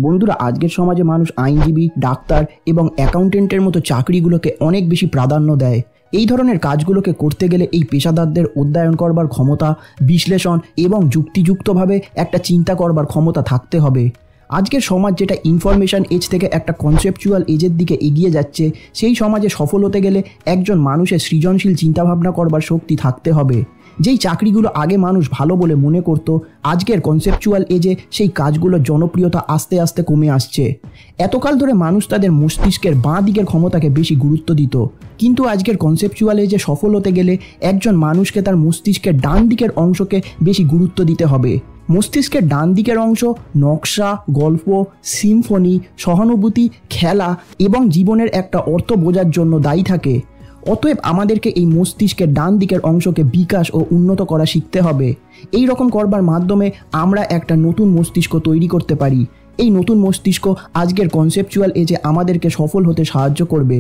বন্ধুরা, আজকের সমাজে মানুষ আইনজীবী, ডাক্তার এবং অ্যাকাউন্টেন্টের মতো চাকরিগুলোকে অনেক বেশি প্রাধান্য দেয়। এই ধরনের কাজগুলোকে করতে গেলে এই পেশাদারদের অধ্যয়ন করবার ক্ষমতা, বিশ্লেষণ এবং যুক্তিযুক্তভাবে একটা চিন্তা করবার ক্ষমতা থাকতে হবে। আজকের সমাজ যেটা ইনফরমেশন এজ থেকে একটা কনসেপচুয়াল এজের দিকে এগিয়ে যাচ্ছে, সেই সমাজে সফল হতে গেলে একজন মানুষের সৃজনশীল চিন্তাভাবনা করবার শক্তি থাকতে হবে। যেই চাকরিগুলো আগে মানুষ ভালো বলে মনে করত, আজকের কনসেপচুয়াল এজে সেই কাজগুলোর জনপ্রিয়তা আস্তে আস্তে কমে আসছে। এতকাল ধরে মানুষ তাদের মস্তিষ্কের বাঁ দিকের ক্ষমতাকে বেশি গুরুত্ব দিত, কিন্তু আজকের কনসেপচুয়াল এজে সফল হতে গেলে একজন মানুষকে তার মস্তিষ্কের ডান দিকের অংশকে বেশি গুরুত্ব দিতে হবে। মস্তিষ্কের ডান দিকের অংশ নকশা, গল্প, সিম্ফনি, সহানুভূতি, খেলা এবং জীবনের একটা অর্থ বোঝার জন্য দায়ী থাকে। অতএব আমাদেরকে এই মস্তিষ্কের ডান দিকের অংশকে বিকাশ ও উন্নত করা শিখতে হবে। এই রকম করবার মাধ্যমে আমরা একটা নতুন মস্তিষ্ক তৈরি করতে পারি। এই নতুন মস্তিষ্ক আজকের কনসেপচুয়াল এজে আমাদেরকে সফল হতে সাহায্য করবে।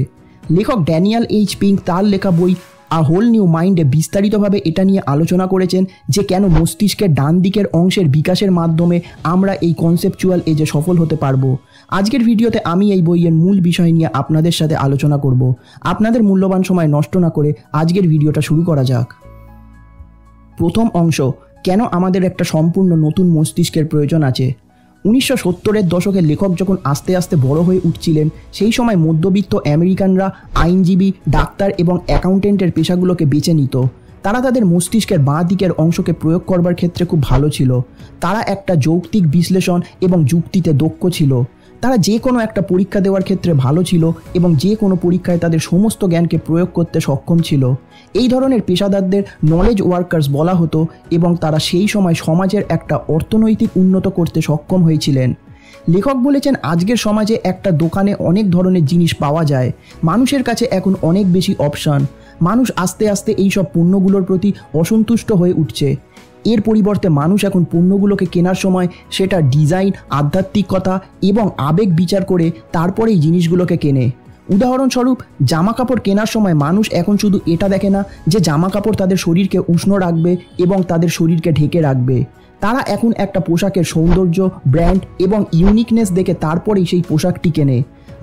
লেখক ড্যানিয়েল এইচ পিঙ্ক তার লেখা বই আ হোল নিউ মাইন্ডে বিস্তারিতভাবে এটা নিয়ে আলোচনা করেছেন যে কেন মস্তিষ্কের ডান দিকের অংশের বিকাশের মাধ্যমে আমরা এই কনসেপচুয়াল এজে সফল হতে পারবো। আজকের ভিডিওতে আমি এই বইয়ের মূল বিষয় নিয়ে আপনাদের সাথে আলোচনা করব। আপনাদের মূল্যবান সময় নষ্ট না করে আজকের ভিডিওটা শুরু করা যাক। প্রথম অংশ, কেন আমাদের একটা সম্পূর্ণ নতুন মস্তিষ্কের প্রয়োজন আছে। 1970-এর দশকে লেখক যখন আস্তে আস্তে বড় হয়ে উঠছিলেন, সেই সময় মধ্যবিত্ত আমেরিকানরা আইনজীবী, ডাক্তার এবং অ্যাকাউন্টেন্টের পেশাগুলোকে বেছে নিত। তারা তাদের মস্তিষ্কের বাঁ দিকের অংশকে প্রয়োগ করবার ক্ষেত্রে খুব ভালো ছিল। তারা একটা যৌক্তিক বিশ্লেষণ এবং যুক্তিতে দক্ষ ছিল। তারা যে কোনো একটা পরীক্ষা দেওয়ার ক্ষেত্রে ভালো ছিল এবং যে কোনো পরীক্ষায় তাদের সমস্ত জ্ঞানকে প্রয়োগ করতে সক্ষম ছিল। এই ধরনের পেশাদারদের নলেজ ওয়ার্কার্স বলা হতো এবং তারা সেই সময় সমাজের একটা অর্থনৈতিক উন্নত করতে সক্ষম হয়েছিলেন। লেখক বলেছেন, আজকের সমাজে একটা দোকানে অনেক ধরনের জিনিস পাওয়া যায়। মানুষের কাছে এখন অনেক বেশি অপশান। মানুষ আস্তে আস্তে এই সব পণ্যগুলোর প্রতি অসন্তুষ্ট হয়ে উঠছে। এর পরিবর্তে মানুষ এখন পণ্যগুলোকে কেনার সময় সেটা ডিজাইন, আধ্যাত্মিকতা এবং আবেগ বিচার করে তারপরে এই জিনিসগুলোকে কেনে। উদাহরণস্বরূপ, জামা কাপড় কেনার সময় মানুষ এখন শুধু এটা দেখে না যে জামা কাপড় তাদের শরীরকে উষ্ণ রাখবে এবং তাদের শরীরকে ঢেকে রাখবে। তারা এখন একটা পোশাকের সৌন্দর্য, ব্র্যান্ড এবং ইউনিকনেস দেখে তারপরেই সেই পোশাকটি কেনে।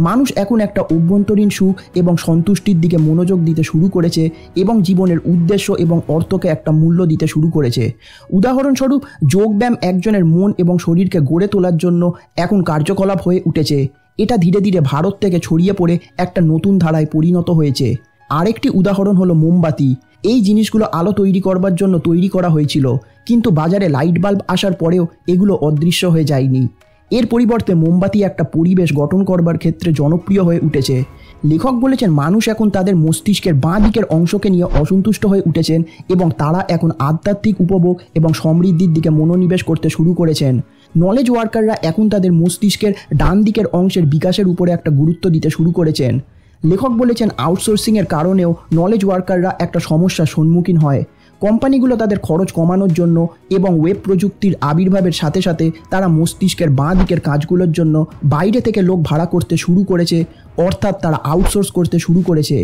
মানুষ এখন একটা অভ্যন্তরীণ সুখ এবং সন্তুষ্টির দিকে মনোযোগ দিতে শুরু করেছে এবং জীবনের উদ্দেশ্য এবং অর্থকে একটা মূল্য দিতে শুরু করেছে। উদাহরণস্বরূপ, যোগব্যায়াম একজনের মন এবং শরীরকে গড়ে তোলার জন্য এখন কার্যকলাপ হয়ে উঠেছে। এটা ধীরে ধীরে ভারত থেকে ছড়িয়ে পড়ে একটা নতুন ধারায় পরিণত হয়েছে। আরেকটি উদাহরণ হলো মোমবাতি। এই জিনিসগুলো আলো তৈরি করবার জন্য তৈরি করা হয়েছিল, কিন্তু বাজারে লাইট বাল্ব আসার পরেও এগুলো অদৃশ্য হয়ে যায়নি। এর পরিবর্তে মোমবাতি একটা পরিবেশ গঠন করবার ক্ষেত্রে জনপ্রিয় হয়ে উঠেছে। লেখক বলেছেন, মানুষ এখন তাদের মস্তিষ্কের বাঁ দিকের অংশকে নিয়ে অসন্তুষ্ট হয়ে উঠেছেন এবং তারা এখন আধ্যাত্মিক উপভোগ এবং সমৃদ্ধির দিকে মনোনিবেশ করতে শুরু করেছেন। নলেজ ওয়ার্কাররা এখন তাদের মস্তিষ্কের ডান দিকের অংশের বিকাশের উপরে একটা গুরুত্ব দিতে শুরু করেছেন। লেখক বলেছেন, আউটসোর্সিংয়ের কারণেও নলেজ ওয়ার্কাররা একটা সমস্যার সম্মুখীন হয়। কোম্পানিগুলো তাদের খরচ কমানোর জন্য এবং ওয়েব প্রযুক্তির আবির্ভাবের সাথে সাথে তারা মস্তিষ্কের বাঁ দিকের কাজগুলোর জন্য বাইরে থেকে লোক ভাড়া করতে শুরু করেছে, অর্থাৎ তারা আউটসোর্স করতে শুরু করেছে।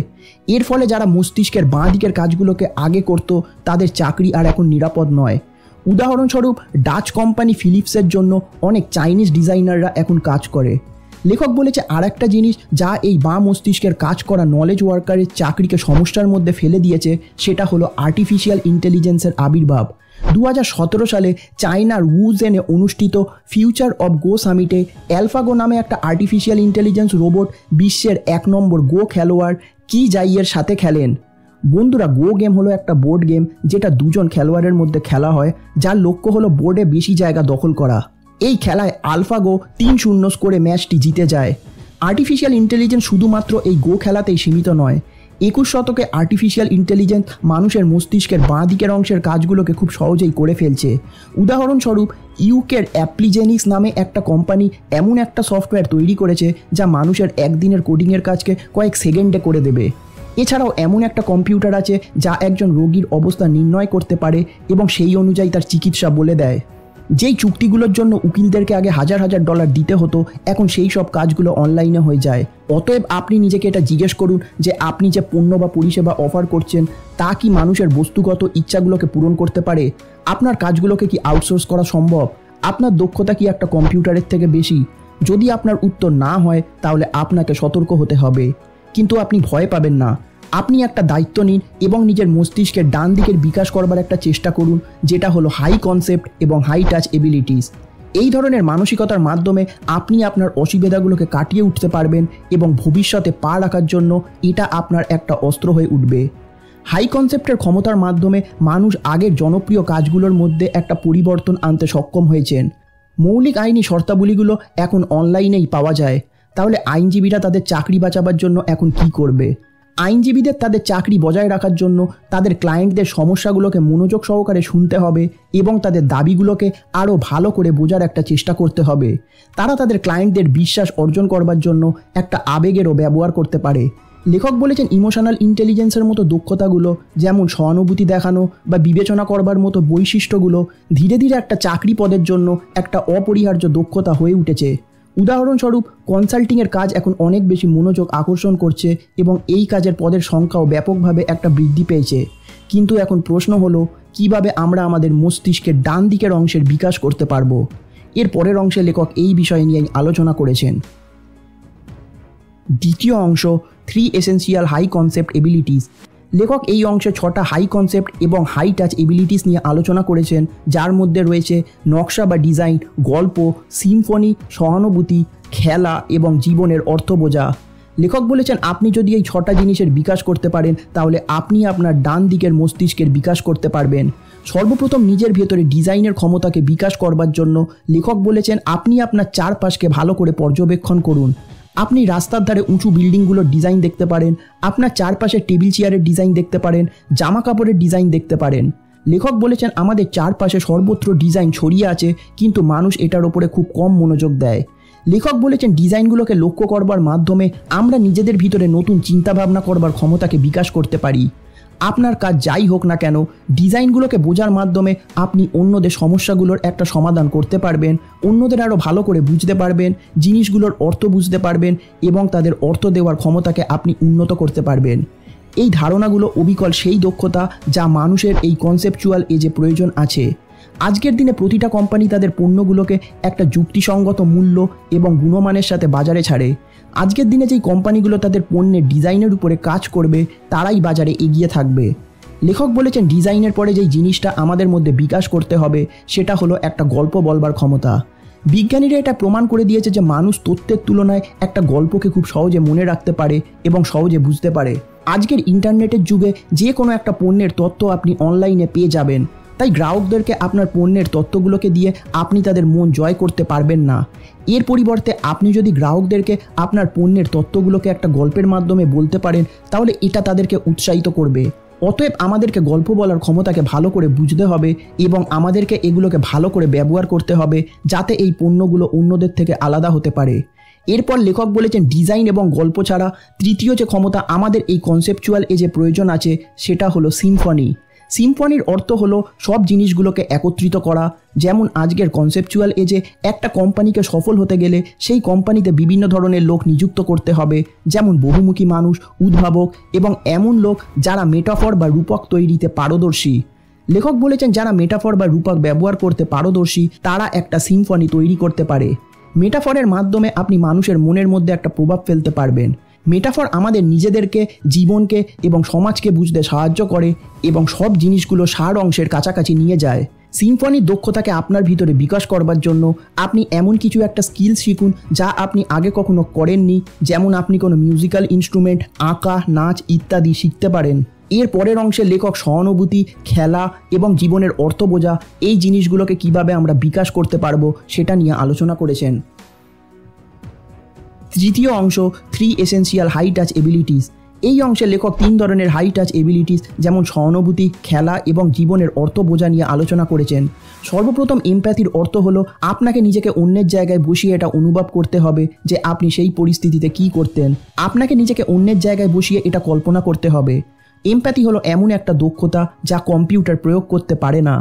এর ফলে যারা মস্তিষ্কের বাঁ দিকের কাজগুলোকে আগে করত, তাদের চাকরি আর এখন নিরাপদ নয়। উদাহরণস্বরূপ, ডাচ কোম্পানি ফিলিপসের জন্য অনেক চাইনিজ ডিজাইনাররা এখন কাজ করে। লেখক বলেছে, আর একটা জিনিস যা এই বাঁ মস্তিষ্কের কাজ করা নলেজ ওয়ার্কারের চাকরিকে সমস্যার মধ্যে ফেলে দিয়েছে, সেটা হলো আর্টিফিশিয়াল ইন্টেলিজেন্সের আবির্ভাব। 2017 সালে চায়নার উজেনে অনুষ্ঠিত ফিউচার অব গো সামিটে অ্যালফাগো নামে একটা আর্টিফিশিয়াল ইন্টেলিজেন্স রোবট বিশ্বের 1 নম্বর গো খেলোয়াড় কি জাইয়ের সাথে খেলেন। বন্ধুরা, গো গেম হলো একটা বোর্ড গেম যেটা দুজন খেলোয়াড়ের মধ্যে খেলা হয়, যার লক্ষ্য হলো বোর্ডে বেশি জায়গা দখল করা। এই খেলায় আলফাগো 3-0 স্কোরে ম্যাচটি জিতে যায়। আর্টিফিশিয়াল ইন্টেলিজেন্স শুধুমাত্র এই গো খেলাতেই সীমিত নয়। 21 শতকে আর্টিফিশিয়াল ইন্টেলিজেন্স মানুষের মস্তিষ্কের বাঁ দিকের অংশের কাজগুলোকে খুব সহজেই করে ফেলছে। উদাহরণস্বরূপ, ইউকের অ্যাপ্লিজেনিক্স নামে একটা কোম্পানি এমন একটা সফটওয়্যার তৈরি করেছে যা মানুষের একদিনের কোডিংয়ের কাজকে কয়েক সেকেন্ডে করে দেবে। এছাড়াও এমন একটা কম্পিউটার আছে যা একজন রোগীর অবস্থা নির্ণয় করতে পারে এবং সেই অনুযায়ী তার চিকিৎসা বলে দেয়। যেই চুক্তিগুলোর জন্য উকিলদেরকে আগে হাজার হাজার ডলার দিতে হতো, এখন সেই সব কাজগুলো অনলাইনে হয়ে যায়। অতএব আপনি নিজেকে এটা জিজ্ঞেস করুন যে আপনি যে পণ্য বা পরিষেবা অফার করছেন তা কি মানুষের বস্তুগত ইচ্ছাগুলোকে পূরণ করতে পারে। আপনার কাজগুলোকে কি আউটসোর্স করা সম্ভব? আপনার দক্ষতা কি একটা কম্পিউটারের থেকে বেশি? যদি আপনার উত্তর না হয় তাহলে আপনাকে সতর্ক হতে হবে, কিন্তু আপনি ভয় পাবেন না। আপনি একটা দায়িত্ব নিন এবং নিজের মস্তিষ্কের ডান দিকের বিকাশ করবার একটা চেষ্টা করুন, যেটা হলো হাই কনসেপ্ট এবং হাই টাচ এবিলিটিস। এই ধরনের মানসিকতার মাধ্যমে আপনি আপনার অসুবিধাগুলোকে কাটিয়ে উঠতে পারবেন এবং ভবিষ্যতে পা রাখার জন্য এটা আপনার একটা অস্ত্র হয়ে উঠবে। হাই কনসেপ্টের ক্ষমতার মাধ্যমে মানুষ আগের জনপ্রিয় কাজগুলোর মধ্যে একটা পরিবর্তন আনতে সক্ষম হয়েছেন। মৌলিক আইনি শর্তাবলীগুলো এখন অনলাইনেই পাওয়া যায়। তাহলে আইনজীবীরা তাদের চাকরি বাঁচাবার জন্য এখন কি করবে? আইনজীবীদের তাদের চাকরি বজায় রাখার জন্য তাদের ক্লায়েন্টদের সমস্যাগুলোকে মনোযোগ সহকারে শুনতে হবে এবং তাদের দাবিগুলোকে আরও ভালো করে বোঝার একটা চেষ্টা করতে হবে। তারা তাদের ক্লায়েন্টদের বিশ্বাস অর্জন করবার জন্য একটা আবেগেরও ব্যবহার করতে পারে। লেখক বলেছেন ইমোশনাল ইন্টেলিজেন্সের মতো দক্ষতাগুলো, যেমন সহানুভূতি দেখানো বা বিবেচনা করবার মতো বৈশিষ্ট্যগুলো ধীরে ধীরে একটা চাকরি পদের জন্য একটা অপরিহার্য দক্ষতা হয়ে উঠেছে। উদাহরণস্বরূপ, কনসাল্টিংয়ের কাজ এখন অনেক বেশি মনোযোগ আকর্ষণ করছে এবং এই কাজের পদের সংখ্যাও ব্যাপকভাবে একটা বৃদ্ধি পেয়েছে। কিন্তু এখন প্রশ্ন হলো, কিভাবে আমরা আমাদের মস্তিষ্কের ডান দিকের অংশের বিকাশ করতে পারবো? এর পরের অংশে লেখক এই বিষয় নিয়ে আলোচনা করেছেন। দ্বিতীয় অংশ, 3 এসেন্সিয়াল হাই কনসেপ্ট এবিলিটিস। লেখক এই অংশে 6টা হাই কনসেপ্ট এবং হাই টাচ এবিলিটিস নিয়ে আলোচনা করেছেন, যার মধ্যে রয়েছে নকশা বা ডিজাইন, গল্প, সিম্ফনি, সহানুভূতি, খেলা এবং জীবনের অর্থ বোঝা। লেখক বলেছেন আপনি যদি এই 6টা জিনিসের বিকাশ করতে পারেন তাহলে আপনি আপনার ডান দিকের মস্তিষ্কের বিকাশ করতে পারবেন। সর্বপ্রথম নিজের ভেতরে ডিজাইনের ক্ষমতাকে বিকাশ করবার জন্য লেখক বলেছেন আপনি আপনার চারপাশকে ভালো করে পর্যবেক্ষণ করুন। আপনি রাস্তার ধারে উঁচু বিল্ডিংগুলোর ডিজাইন দেখতে পারেন, আপনার চারপাশে টেবিল চেয়ারের ডিজাইন দেখতে পারেন, জামা কাপড়ের ডিজাইন দেখতে পারেন। লেখক বলেছেন আমাদের চারপাশে সর্বত্র ডিজাইন ছড়িয়ে আছে, কিন্তু মানুষ এটার ওপরে খুব কম মনোযোগ দেয়। লেখক বলেছেন ডিজাইনগুলোকে লক্ষ্য করবার মাধ্যমে আমরা নিজেদের ভিতরে নতুন চিন্তাভাবনা করবার ক্ষমতাকে বিকাশ করতে পারি। আপনার কাজ যাই হোক না কেন, ডিজাইনগুলোকে বোঝার মাধ্যমে আপনি অন্যদের সমস্যাগুলোর একটা সমাধান করতে পারবেন, অন্যদের আরও ভালো করে বুঝতে পারবেন, জিনিসগুলোর অর্থ বুঝতে পারবেন এবং তাদের অর্থ দেওয়ার ক্ষমতাকে আপনি উন্নত করতে পারবেন। এই ধারণাগুলো অবিকল সেই দক্ষতা যা মানুষের এই কনসেপচুয়াল এজে প্রয়োজন আছে। আজকের দিনে প্রতিটা কোম্পানি তাদের পণ্যগুলোকে একটা যুক্তিসঙ্গত মূল্য এবং গুণমানের সাথে বাজারে ছাড়ে। আজকের দিনে যেই কোম্পানিগুলো তাদের পণ্যের ডিজাইনের উপরে কাজ করবে তারাই বাজারে এগিয়ে থাকবে। লেখক বলেছেন ডিজাইনের পরে যেই জিনিসটা আমাদের মধ্যে বিকাশ করতে হবে সেটা হলো একটা গল্প বলবার ক্ষমতা। বিজ্ঞানীরা এটা প্রমাণ করে দিয়েছে যে মানুষ তথ্যের তুলনায় একটা গল্পকে খুব সহজে মনে রাখতে পারে এবং সহজে বুঝতে পারে। আজকের ইন্টারনেটের যুগে যে কোনো একটা পণ্যের তথ্য আপনি অনলাইনে পেয়ে যাবেন, তাই গ্রাহকদেরকে আপনার পণ্যের তথ্যগুলোকে দিয়ে আপনি তাদের মন জয় করতে পারবেন না। এর পরিবর্তে আপনি যদি গ্রাহকদেরকে আপনার পণ্যের তথ্যগুলোকে একটা গল্পের মাধ্যমে বলতে পারেন তাহলে এটা তাদেরকে উৎসাহিত করবে। অতএব আমাদেরকে গল্প বলার ক্ষমতাকে ভালো করে বুঝতে হবে এবং আমাদেরকে এগুলোকে ভালো করে ব্যবহার করতে হবে যাতে এই পণ্যগুলো অন্যদের থেকে আলাদা হতে পারে। এরপর লেখক বলেছেন ডিজাইন এবং গল্প ছাড়া তৃতীয় যে ক্ষমতা আমাদের এই কনসেপচুয়াল এজে প্রয়োজন আছে সেটা হলো সিম্ফনি। সিম্ফনির অর্থ হলো সব জিনিসগুলোকে একত্রিত করা। যেমন আজকের কনসেপচুয়াল এজে একটা কোম্পানিকে সফল হতে গেলে সেই কোম্পানিতে বিভিন্ন ধরনের লোক নিযুক্ত করতে হবে, যেমন বহুমুখী মানুষ, উদ্ভাবক এবং এমন লোক যারা মেটাফর বা রূপক তৈরিতে পারদর্শী। লেখক বলেছেন যারা মেটাফর বা রূপক ব্যবহার করতে পারদর্শী তারা একটা সিম্ফনি তৈরি করতে পারে। মেটাফরের মাধ্যমে আপনি মানুষের মনের মধ্যে একটা প্রভাব ফেলতে পারবেন। মেটাফর আমাদের নিজেদেরকে, জীবনকে এবং সমাজকে বুঝতে সাহায্য করে এবং সব জিনিসগুলো সার অংশের কাছাকাছি নিয়ে যায়। সিম্ফনির দক্ষতাকে আপনার ভিতরে বিকাশ করবার জন্য আপনি এমন কিছু একটা স্কিল শিখুন যা আপনি আগে কখনো করেননি, যেমন আপনি কোনো মিউজিক্যাল ইনস্ট্রুমেন্ট, আঁকা, নাচ ইত্যাদি শিখতে পারেন। এর পরের অংশে লেখক সহানুভূতি, খেলা এবং জীবনের অর্থ বোঝা এই জিনিসগুলোকে কিভাবে আমরা বিকাশ করতে পারবো সেটা নিয়ে আলোচনা করেছেন। তৃতীয় অংশ, 3 এসেন্সিয়াল হাই টাচ এবিলিটিস। এই অংশে লেখক 3 ধরনের হাই টাচ এবিলিটিস যেমন সহানুভূতি, খেলা এবং জীবনের অর্থ বোঝা নিয়ে আলোচনা করেছেন। সর্বপ্রথম এমপ্যাথির অর্থ হলো আপনাকে নিজেকে অন্যের জায়গায় বসিয়ে এটা অনুভব করতে হবে যে আপনি সেই পরিস্থিতিতে কি করতেন। আপনাকে নিজেকে অন্যের জায়গায় বসিয়ে এটা কল্পনা করতে হবে। এমপ্যাথি হলো এমন একটা দক্ষতা যা কম্পিউটার প্রয়োগ করতে পারে না।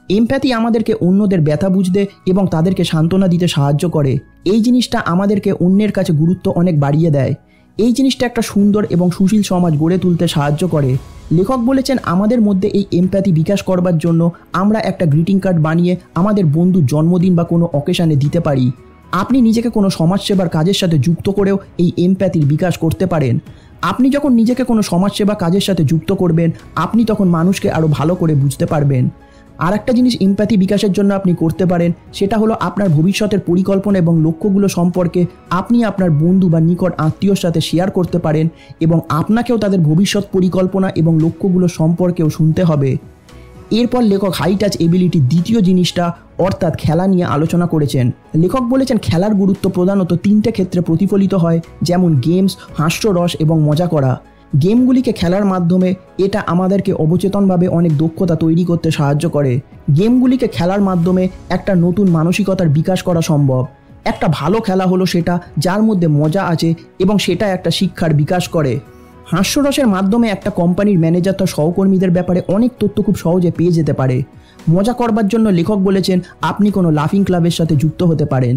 এমপ্যাথি আমাদেরকে অন্যদের ব্যথা বুঝতে এবং তাদেরকে সান্ত্বনা দিতে সাহায্য করে। এই জিনিসটা আমাদেরকে অন্যের কাছে গুরুত্ব অনেক বাড়িয়ে দেয়। এই জিনিসটা একটা সুন্দর এবং সুশীল সমাজ গড়ে তুলতে সাহায্য করে। লেখক বলেছেন আমাদের মধ্যে এই এমপ্যাথি বিকাশ করবার জন্য আমরা একটা গ্রিটিং কার্ড বানিয়ে আমাদের বন্ধুর জন্মদিন বা কোনো অকেশনে দিতে পারি। আপনি নিজেকে কোনো সমাজসেবার কাজের সাথে যুক্ত করেও এই এমপ্যাথির বিকাশ করতে পারেন। আপনি যখন নিজেকে কোনো সমাজসেবা কাজের সাথে যুক্ত করবেন, আপনি তখন মানুষকে আরও ভালো করে বুঝতে পারবেন। আর একটা জিনিস এমপ্যাথি বিকাশের জন্য আপনি করতে পারেন, সেটা হলো আপনার ভবিষ্যতের পরিকল্পনা এবং লক্ষ্যগুলো সম্পর্কে আপনি আপনার বন্ধু বা নিকট আত্মীয়র সাথে শেয়ার করতে পারেন এবং আপনাকেও তাদের ভবিষ্যৎ পরিকল্পনা এবং লক্ষ্যগুলো সম্পর্কেও শুনতে হবে। এরপর লেখক হাই টাচ এবিলিটির দ্বিতীয় জিনিসটা অর্থাৎ খেলা নিয়ে আলোচনা করেছেন। লেখক বলেছেন খেলার গুরুত্ব প্রধানত 3টে ক্ষেত্রে প্রতিফলিত হয়, যেমন গেমস, হাস্যরস এবং মজা করা। গেমগুলিকে খেলার মাধ্যমে এটা আমাদেরকে অবচেতনভাবে অনেক দক্ষতা তৈরি করতে সাহায্য করে। গেমগুলিকে খেলার মাধ্যমে একটা নতুন মানসিকতার বিকাশ করা সম্ভব। একটা ভালো খেলা হলো সেটা যার মধ্যে মজা আছে এবং সেটা একটা শিক্ষার বিকাশ করে। হাস্যরসের মাধ্যমে একটা কোম্পানির ম্যানেজার তার সহকর্মীদের ব্যাপারে অনেক তথ্য খুব সহজে পেয়ে যেতে পারে। মজা করবার জন্য লেখক বলেছেন আপনি কোনো লাফিং ক্লাবের সাথে যুক্ত হতে পারেন।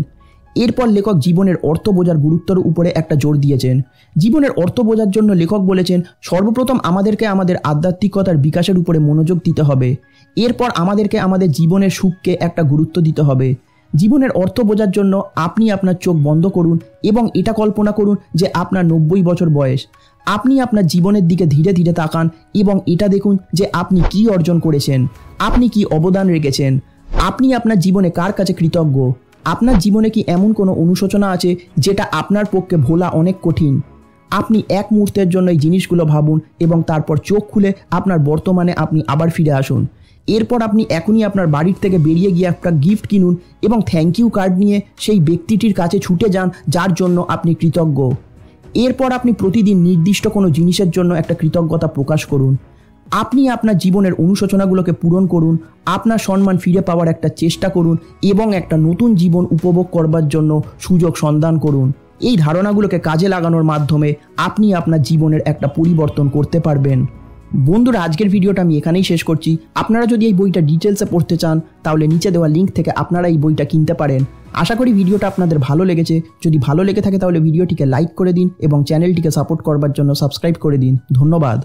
এরপর লেখক জীবনের অর্থ বোঝার গুরুত্বের উপরে একটা জোর দিয়েছেন। জীবনের অর্থ বোঝার জন্য লেখক বলেছেন সর্বপ্রথম আমাদেরকে আমাদের আধ্যাত্মিকতার বিকাশের উপরে মনোযোগ দিতে হবে। এরপর আমাদেরকে আমাদের জীবনের সুখকে একটা গুরুত্ব দিতে হবে। জীবনের অর্থ বোঝার জন্য আপনি আপনার চোখ বন্ধ করুন এবং এটা কল্পনা করুন যে আপনার 90 বছর বয়স। আপনি আপনার জীবনের দিকে ধীরে ধীরে তাকান এবং এটা দেখুন যে আপনি কি অর্জন করেছেন, আপনি কি অবদান রেখেছেন, আপনি আপনার জীবনে কার কাছে কৃতজ্ঞ। আপনার জীবনে কি এমন কোনো অনুশোচনা আছে যেটা আপনার পক্ষে ভোলা অনেক কঠিন? আপনি এক মুহূর্তের জন্য এই জিনিসগুলো ভাবুন এবং তারপর চোখ খুলে আপনার বর্তমানে আপনি আবার ফিরে আসুন। এরপর আপনি এখনই আপনার বাড়ির থেকে বেরিয়ে গিয়ে একটা গিফট কিনুন এবং থ্যাংক ইউ কার্ড নিয়ে সেই ব্যক্তিটির কাছে ছুটে যান যার জন্য আপনি কৃতজ্ঞ। এরপর আপনি প্রতিদিন নির্দিষ্ট কোনো জিনিসের জন্য একটা কৃতজ্ঞতা প্রকাশ করুন। আপনি আপনার জীবনের অনুশোচনাগুলোকে পূরণ করুন, আপনার সম্মান ফিরে পাওয়ার একটা চেষ্টা করুন এবং একটা নতুন জীবন উপভোগ করবার জন্য সুযোগ সন্ধান করুন। এই ধারণাগুলোকে কাজে লাগানোর মাধ্যমে আপনি আপনার জীবনের একটা পরিবর্তন করতে পারবেন। বন্ধুরা, আজকের ভিডিওটা আমি এখানেই শেষ করছি। আপনারা যদি এই বইটা ডিটেলসে পড়তে চান তাহলে নিচে দেওয়া লিঙ্ক থেকে আপনারা এই বইটা কিনতে পারেন। আশা করি ভিডিওটা আপনাদের ভালো লেগেছে। যদি ভালো লেগে থাকে তাহলে ভিডিওটিকে লাইক করে দিন এবং চ্যানেলটিকে সাপোর্ট করবার জন্য সাবস্ক্রাইব করে দিন। ধন্যবাদ।